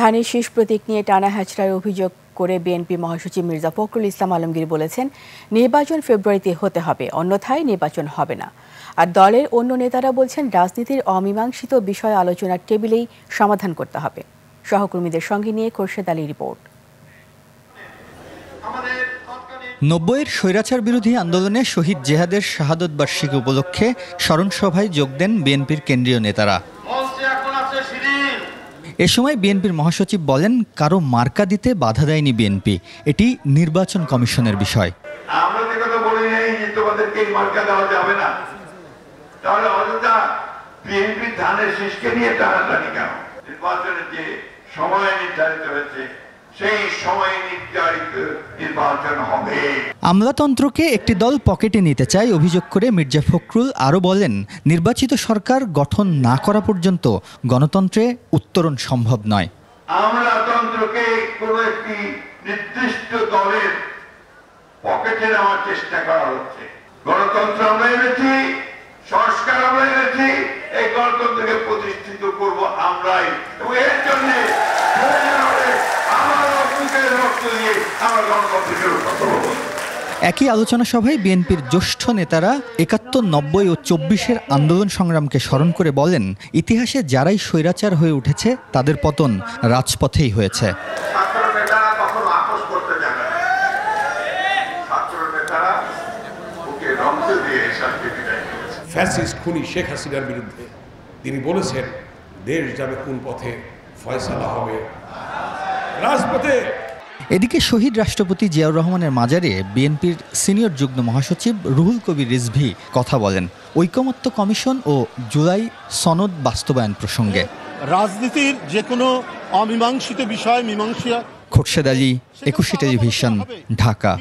ধানের শীষ প্রতীক নিয়ে টানা হ্যাচড়ার অভিযোগ করে বিএনপি মহাসচিব মির্জা ফখরুল ইসলাম আলমগীর বলেছেন, নির্বাচন ফেব্রুয়ারিতে হতে হবে, অন্যথায় নির্বাচন হবে না। আর দলের অন্য নেতারা বলছেন, রাজনীতির অমীমাংসিত বিষয় আলোচনার টেবিলেই সমাধান করতে হবে। সহকর্মীদের সঙ্গে নিয়ে খোরশেদ আলী রিপোর্ট। ৯০-এর স্বৈরাচার বিরোধী আন্দোলনে শহীদ জেহাদের শাহাদত বার্ষিকী উপলক্ষে স্মরণ সভায় যোগ দেন বিএনপির কেন্দ্রীয় নেতারা। এ সময় বিএনপির মহাসচিব বলেন, কারো মার্কা দিতে বাধা দেয়নি বিএনপি, এটি নির্বাচন কমিশনের বিষয়। আমরা তো কথা বলি নাই যে তোমাদেরকে এই মার্কা দেওয়া যাবে না, তাহলে অযথা বিএনপি ধানের শীষকে নিয়ে টানাটানি কেন? নির্বাচনের যে সময় নির্ধারিত হয়েছে সেই সময় নির্ধারিত নির্বাচন হবে। আমলাতন্ত্রকে একটি দল পকেটে নিতে চায় অভিযোগ করে মির্জা ফখরুল আরও বলেন, নির্বাচিত সরকার গঠন না করা পর্যন্ত গণতন্ত্রে উত্তরণ সম্ভব নয়। আমলাতন্ত্রকে কোনো একটি নির্দিষ্ট দলের পকেটে নেওয়ার চেষ্টা করা হচ্ছে। গণতন্ত্র আমরা এনেছি, সংস্কার আমরা এনেছি, এই গণতন্ত্রকে প্রতিষ্ঠিত করব আমরাই, এবং এর জন্য একই আলোচনা সভায় বিএনপির জ্যেষ্ঠ নেতারা ৭১, ৯০ ও ২৪-এর আন্দোলন সংগ্রামকে স্মরণ করে বলেন, ইতিহাসে যারাই স্বৈরাচার হয়ে উঠেছে তাদের পতন রাজপথেই হয়েছে। ফ্যাসিস্ট খুনি শেখ হাসিনার বিরুদ্ধে তিনি বলেছেন, দেশ যাবে কোন পথে, ফয়সালা হবে রাজপথে। এদিকে শহীদ রাষ্ট্রপতি জিয়াউর রহমানের মাজারে বিএনপির সিনিয়র যুগ্ম মহাসচিব রুহুল কবির রিজভী কথা বলেন ঐকমত্য কমিশন ও জুলাই সনদ বাস্তবায়ন প্রসঙ্গে। রাজনীতির যে কোনো অমীমাংসিত বিষয় মীমাংসা। খোরশেদ আলী, ২১ টেলিভিশন, ঢাকা।